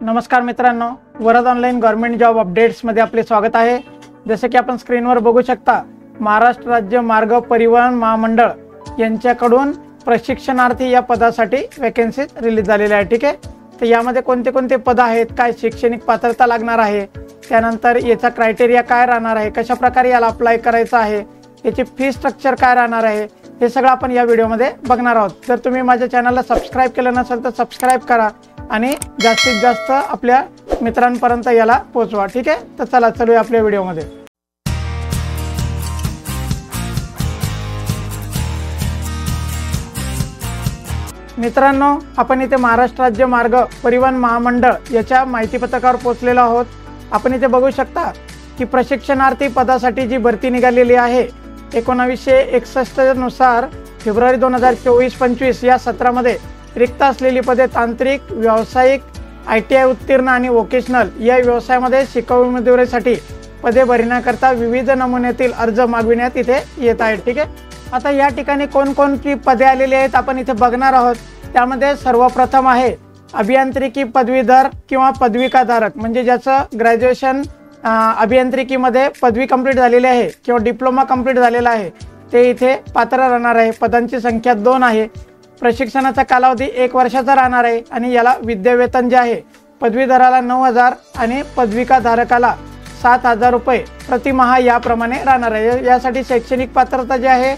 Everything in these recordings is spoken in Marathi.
नमस्कार मित्रांनो, वरद ऑनलाईन गव्हर्नमेंट जॉब अपडेट्समध्ये आपले स्वागत आहे। जसे की आपण स्क्रीनवर बघू शकता, महाराष्ट्र राज्य मार्ग परिवहन महामंडळ यांच्याकडून प्रशिक्षणार्थी या पदासाठी वॅकन्सी रिलीज झालेल्या आहे। ठीक आहे, तर यामध्ये कोणते कोणते पद आहेत, काय शैक्षणिक पात्रता लागणार आहे, त्यानंतर याचा क्रायटेरिया काय राहणार आहे, कशा प्रकारे याला अप्लाय करायचं आहे, याची फी स्ट्रक्चर काय राहणार आहे, हे सगळं आपण या व्हिडिओमध्ये बघणार आहोत। जर तुम्ही माझ्या चॅनलला सबस्क्राइब केलं नसेल तर सबस्क्राइब करा आणि जास्तीत जास्त आपल्या मित्रांपर्यंत याला पोहोचवा। ठीक आहे, तर चला चलूया आपल्या व्हिडिओमध्ये। मित्रांनो, आपण इथे महाराष्ट्र राज्य मार्ग परिवहन महामंडळ याच्या माहिती पत्रकावर पोहोचलेलो आहोत। आपण इथे बघू शकता की प्रशिक्षणार्थी पदासाठी जी भरती निघालेली आहे 1961 नुसार फेब्रुवारी 2024-25 या सत्रामध्ये रिक्त असलेली पदे तांत्रिक, व्यावसायिक, ITI उत्तीर्ण आणि वोकेशनल या व्यवसायामध्ये शिकाऊ उमेदवारीसाठी पदे भरण्याकरता विविध नमुन्यातील अर्ज मागविण्यात इथे येत आहेत। ठीक आहे, आता या ठिकाणी कोणकोणती पदे आलेली आहेत आपण इथे बघणार आहोत। त्यामध्ये सर्वप्रथम आहे अभियांत्रिकी पदवीधर किंवा पदविकाधारक, म्हणजे ज्याचं ग्रॅज्युएशन अभियांत्रिकीमध्ये पदवी कंप्लीट झालेली आहे किंवा डिप्लोमा कंप्लीट झालेला आहे, ते इथे पात्र राहणार आहे। पदांची संख्या 2 आहे। प्रशिक्षणाचा कालावधी 1 वर्षाचा राहणार आहे आणि याला विद्यावेतन जे आहे पदवीधराला 9,000 आणि पदविकाधारकाला 7,000 रुपये प्रतिमाह याप्रमाणे राहणार आहे। यासाठी शैक्षणिक पात्रता जी आहे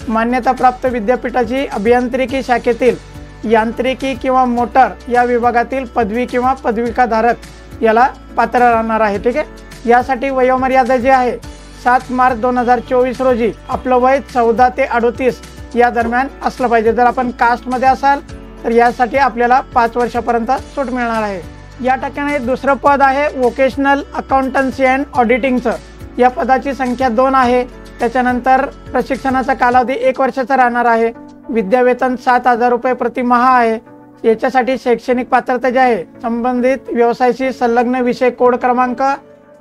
मान्यताप्राप्त विद्यापीठाची अभियांत्रिकी शाखेतील यांत्रिकी किंवा मोटर या विभागातील पदवी किंवा पदविकाधारक याला पात्र राहणार आहे। ठीक आहे, यासाठी वयोमर्यादा जी आहे 7 मार्च 2024 रोजी आपलं वय 14 ते 38 या दरम्यान असलं पाहिजे। जर आपण कास्टमध्ये असाल तर यासाठी आपल्याला 5 वर्षापर्यंत सूट मिळणार आहे। या ठिकाणी दुसरं पद आहे वोकेशनल अकाउंटन्सी अँड ऑडिटिंगचं। या पदाची संख्या 2 आहे। त्याच्यानंतर प्रशिक्षणाचा कालावधी 1 वर्षाचा राहणार आहे। विद्यावेतन 7,000 रुपये प्रतिमाह आहे। याच्यासाठी शैक्षणिक पात्रता जी आहे संबंधित व्यवसायाशी संलग्न विषय कोड क्रमांक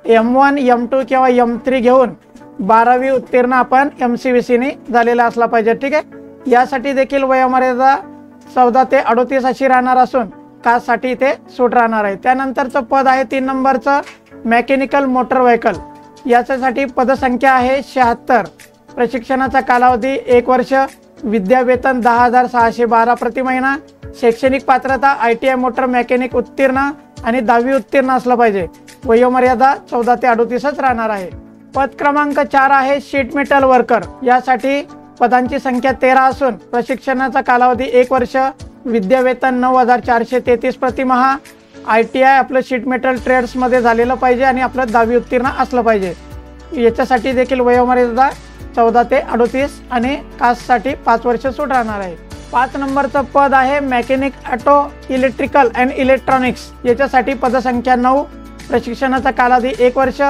M1, M2 किंवा M3 घेऊन 12वी उत्तीर्ण आपण MCVCने झालेला असला पाहिजे। ठीक आहे, यासाठी देखील वयोमर्यादा 14 ते 38 अशी राहणार असून कास्टसाठी इथे सूट राहणार आहे। त्यानंतरचं पद आहे 3 नंबरचं मेकॅनिकल मोटर व्हेकल। याच्यासाठी पदसंख्या आहे 76। प्रशिक्षणाचा कालावधी 1 वर्ष। विद्यावेतन 10,612 प्रति महिना। शैक्षणिक पात्रता ITI मोटर मेकॅनिक उत्तीर्ण आणि 10वी उत्तीर्ण असलं पाहिजे। वयोमर्यादा 14 ते 38च राहणार आहे। पद क्रमांक 4 आहे शीट मेटल वर्कर। यासाठी पदांची संख्या 13 असून प्रशिक्षणाचा कालावधी 1 वर्ष। विद्यावेतन 9,433 प्रतिमाह। ITI आपलं शीट मेटल ट्रेड्समध्ये झालेलं पाहिजे आणि आपलं 10वी उत्तीर्ण असलं पाहिजे। याच्यासाठी देखील वयोमर्यादा 14 ते 38 आणि कास्टसाठी 5 वर्ष सूट राहणार आहे। 5 नंबरचं पद आहे mechanic auto electrical and electronics. याच्यासाठी पदसंख्या 9। प्रशिक्षणाचा कालावधी 1 वर्ष।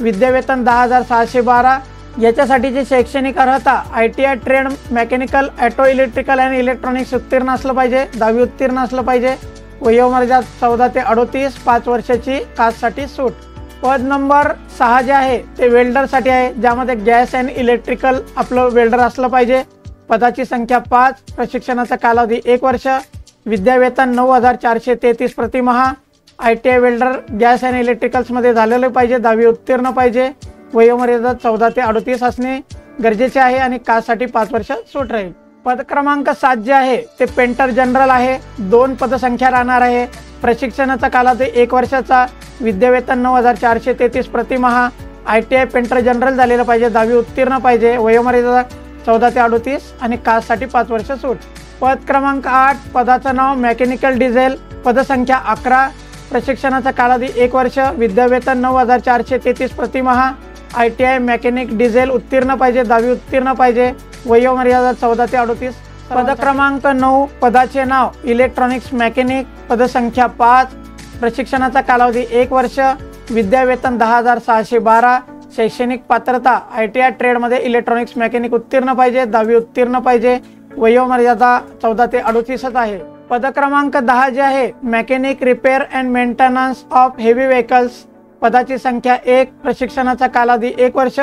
विद्यावेतन 10,612। याच्यासाठीची शैक्षणिक अर्हता ITI trade mechanical auto electrical and electronics उत्तीर्ण असलं पाहिजे, 10वी उत्तीर्ण असलं पाहिजे। वयोमर्यादा 14 ते 38, 5 वर्षाची कास्टसाठी सूट। पद नंबर 6 जे आहे ते वेल्डरसाठी आहे, ज्यामध्ये गॅस अँड इलेक्ट्रिकल आपलं वेल्डर असलं पाहिजे। पदाची संख्या 5। प्रशिक्षणाचा कालावधी 1 वर्ष। विद्यावेतन 9,433 प्रतिमाह। ITI वेल्डर गॅस अँड इलेक्ट्रिकल्समध्ये झालेलं पाहिजे, 10वी उत्तीर्ण पाहिजे। वयोमर्यादा 14 ते 38 असणे गरजेचे आहे आणि कास्टसाठी 5 वर्ष सूट राहील। पद क्रमांक 7 जे आहे ते पेंटर जनरल आहे। 2 पदसंख्या राहणार आहे। प्रशिक्षणाचा कालावधी 1 वर्षाचा। विद्यावेतन 9,433 प्रतिमाह। ITI पेंटर जनरल झालेलं पाहिजे, 10वी उत्तीर्ण पाहिजे। वयोमर्यादा 14 ते 38 आणि कास्टसाठी 5 वर्ष सूट। पद क्रमांक 8 पदाचं नाव मेकॅनिकल डिझेल। पदसंख्या 11। प्रशिक्षणाचा कालावधी 1 वर्ष। विद्यावेतन 9,433 प्रतिमाह। ITI मेकॅनिक डिझेल उत्तीर्ण पाहिजे, 10वी उत्तीर्ण पाहिजे। वयोमर्यादा 14 ते 38। पद क्रमांक 9 पदाचे नाव इलेक्ट्रॉनिक्स मेकॅनिक। पदसंख्या 5। प्रशिक्षणाचा कालावधी 1 वर्ष। विद्यावेतन 10,612। शैक्षणिक पात्रता ITI ट्रेडमध्ये इलेक्ट्रॉनिक्स मेकॅनिक उत्तीर्ण पाहिजे, 10वी उत्तीर्ण पाहिजे। वयोमर्यादा 14 ते 38च आहे। पद क्रमांक 10 जे आहे mechanic repair and maintenance of heavy vehicles. पदाची संख्या 1। प्रशिक्षणाचा कालावधी 1 वर्ष।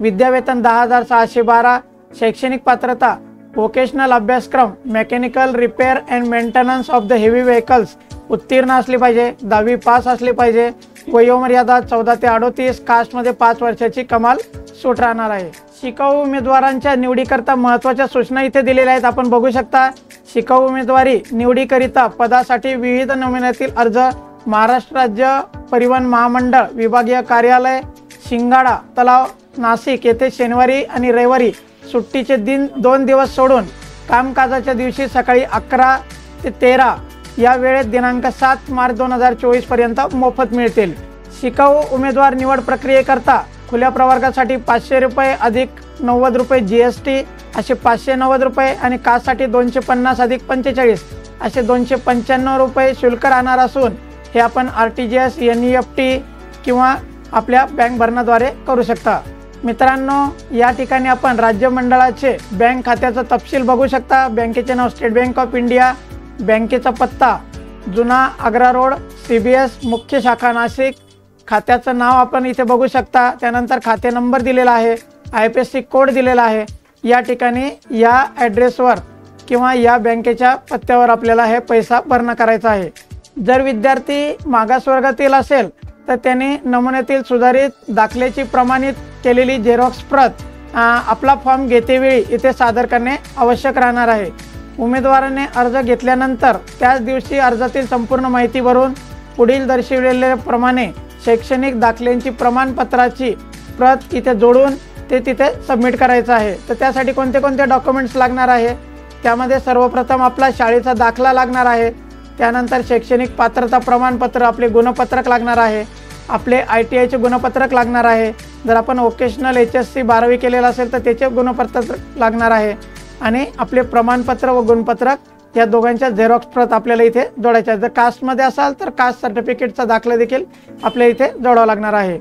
विद्यावेतन 10,612। शैक्षणिक पात्रता वोकेशनल अभ्यासक्रम mechanical repair and maintenance of the heavy vehicles उत्तीर्ण असली पाहिजे, 10वी पास असली पाहिजे, वयोमर्यादा 14 ते 38, कास्टमध्ये 5 वर्षाची कमाल सूट राहणार आहे। शिकाऊ उमेदवारांच्या निवडीकरता महत्त्वाच्या सूचना इथे दिलेल्या आहेत, आपण बघू शकता। शिकाऊ उमेदवारी निवडीकरिता पदासाठी विविध नमुन्यातील अर्ज महाराष्ट्र राज्य परिवहन महामंडळ विभागीय कार्यालय शिंगाडा तलाव नाशिक येथे शनिवारी आणि रविवारी सुट्टीचे दिन 2 दिवस सोडून कामकाजाच्या दिवशी सकाळी 11 ते 13 या वेळेत दिनांक 7 मार्च 2024 पर्यंत मोफत मिळतील। शिकाऊ उमेदवार निवड प्रक्रियेकरता खुल्या प्रवर्गासाठी 500 रुपये अधिक 90 रुपये GST असे 590 रुपये आणि कास्टसाठी 250 अधिक 45 असे 295 रुपये शुल्क राहणार असून हे आपण RTGS NEFT किंवा आपल्या बँक भरणाद्वारे करू शकता। मित्रांनो, या ठिकाणी आपण राज्य मंडळाचे बँक खात्याचा तपशील बघू शकता। बँकेचे नाव स्टेट बँक ऑफ इंडिया, बँकेचा पत्ता जुना आग्रा रोड CBS मुख्य शाखा नाशिक, खात्याचं नाव आपण इथे बघू शकता। त्यानंतर खाते नंबर दिलेला आहे, IFSC कोड दिलेला आहे। या ठिकाणी या ॲड्रेसवर किंवा या बँकेच्या पत्त्यावर आपल्याला हे पैसा भरणा करायचा आहे। जर विद्यार्थी मागासवर्गातील असेल तर त्याने नमुन्यातील सुधारित दाखल्याची प्रमाणित केलेली झेरॉक्स प्रत आपला फॉर्म घेतेवेळी इथे सादर करणे आवश्यक राहणार आहे। उमेदवाराने अर्ज घेतल्यानंतर त्याच दिवशी अर्जातील संपूर्ण माहिती भरून पुढील दर्शविलेल्याप्रमाणे शैक्षणिक दाखल्यांची प्रमाणपत्राची प्रत इथे जोडून ते तिथे सबमिट करायचं आहे। तर त्यासाठी कोणते कोणते डॉक्युमेंट्स लागणार आहे, त्यामध्ये सर्वप्रथम आपला शाळेचा दाखला लागणार आहे, त्यानंतर शैक्षणिक पात्रता प्रमाणपत्र आपले गुणपत्रक लागणार आहे, आपले ITIचे गुणपत्रक लागणार आहे, जर आपण वोकेशनल HSC 12वी केलेलं असेल तर त्याचे गुणपत्रक लागणार आहे आणि आपले प्रमाणपत्र व गुणपत्रक या दोघांच्या झेरॉक्स प्रत आपल्याला इथे जोडायच्या आहेत। जर कास्टमध्ये असाल तर कास्ट सर्टिफिकेटचा दाखला देखील आपल्याला इथे जोडावा लागणार आहे।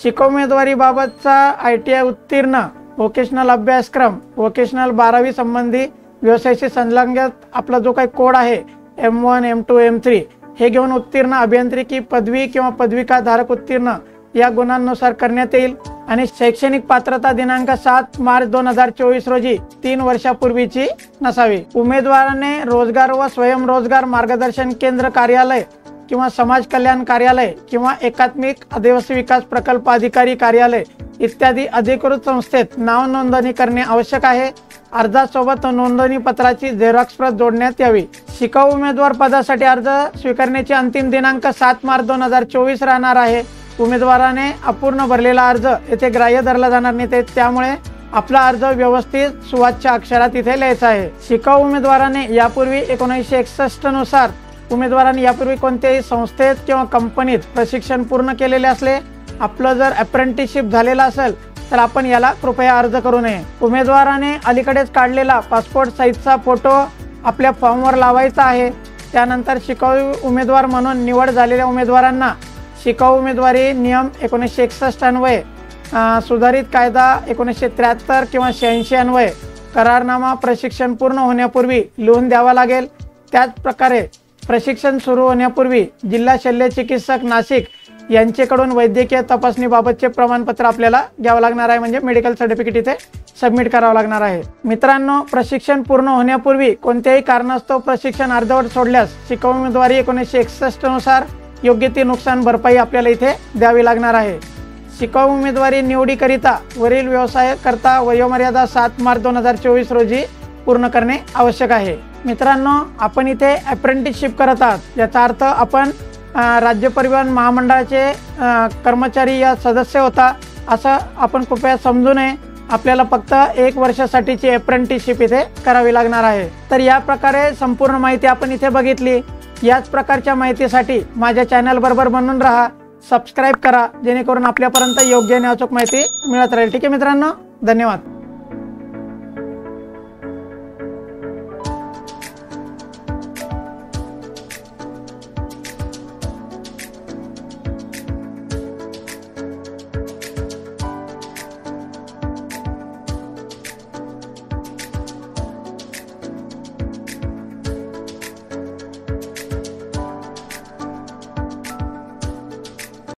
शिकाऊ उमेदवारीबाबतचा ITI उत्तीर्ण वोकेशनल अभ्यासक्रम वोकेशनल 12वी संबंधी व्यवसायाशी संलग्न आपला जो काही कोड आहे M1 M2 M3 हे घेऊन उत्तीर्ण अभियांत्रिकी पदवी किंवा पदविका धारक उत्तीर्ण या गुणांनुसार करण्यात येईल आणि शैक्षणिक पात्रता दिनांक 7 मार्च 2024 रोजी 3 वर्षापूर्वीची नसावी। उमेदवाराने रोजगार व स्वयंरोजगार मार्गदर्शन केंद्र कार्यालय किंवा समाज कल्याण कार्यालय किंवा एकात्मिक आदिवासी विकास प्रकल्प अधिकारी कार्यालय इत्यादी अधिकृत संस्थेत नाव नोंदणी करणे आवश्यक आहे। अर्जासोबत नोंदणी पत्राची झेरॉक्स प्रत जोडण्यात यावी। शिकाऊ उमेदवार पदासाठी अर्ज स्वीकारण्याची अंतिम दिनांक 7 मार्च 2024 राहणार आहे। उमेदवाराने अपूर्ण भरलेला अर्ज येथे ग्राह्य धरला जाणार नाही, त्यामुळे आपला अर्ज व्यवस्थित सुवाच्य अक्षरात इथे लिहायचा आहे। शिकाऊ उमेदवाराने यापूर्वी 1961 नुसार उमेदवाराने यापूर्वी कोणत्याही संस्थेत किंवा कंपनीत प्रशिक्षण पूर्ण केलेले असले, आपलं जर अप्रेंटिसशिप झालेला असेल तर आपण याला कृपया अर्ज करू नये। उमेदवाराने अलीकडेच काढलेला पासपोर्ट साईजचा फोटो आपल्या फॉर्मवर लावायचा आहे। त्यानंतर शिकाऊ उमेदवार म्हणून निवड झालेल्या उमेदवारांना शिकाऊ उमेदवारी नियम 1961 अन्वये सुधारित कायदा 1973 किंवा 86 अन्वये करारनामा प्रशिक्षण पूर्ण होण्यापूर्वी लिहून द्यावा लागेल। त्याच प्रकारे प्रशिक्षण सुरू होण्यापूर्वी जिल्हा शल्य चिकित्सक नाशिक यांच्याकडून वैद्यकीय तपासणीबाबतचे प्रमाणपत्र आपल्याला घ्यावं लागणार आहे, म्हणजे मेडिकल सर्टिफिकेट इथे सबमिट करावं लागणार आहे। मित्रांनो, प्रशिक्षण पूर्ण होण्यापूर्वी कोणत्याही कारणास्तव प्रशिक्षण अर्धवट सोडल्यास शिकाऊ उमेदवारी 1961 नुसार योग्य ती नुकसान भरपाई आपल्याला इथे द्यावी लागणार आहे। शिकाऊ उमेदवारी निवडीकरिता वरील व्यवसाय करता वयोमर्यादा 7 मार्च 2024 रोजी पूर्ण करणे आवश्यक आहे। मित्रांनो, आपण इथे अप्रेंटिसशिप करत आहात, याचा अर्थ आपण राज्य परिवहन महामंडळाचे कर्मचारी या सदस्य होता असं आपण कृपया समजू नये। आपल्याला फक्त 1 वर्षासाठीची अप्रेंटिसशिप इथे करावी लागणार आहे। तर या प्रकारे संपूर्ण माहिती आपण इथे बघितली। याच प्रकारच्या माहितीसाठी माझ्या चॅनल बरोबर बनून राहा, सबस्क्राईब करा, जेणेकरून आपल्यापर्यंत योग्य आणि अचूक माहिती मिळत राहील। ठीक आहे मित्रांनो, धन्यवाद।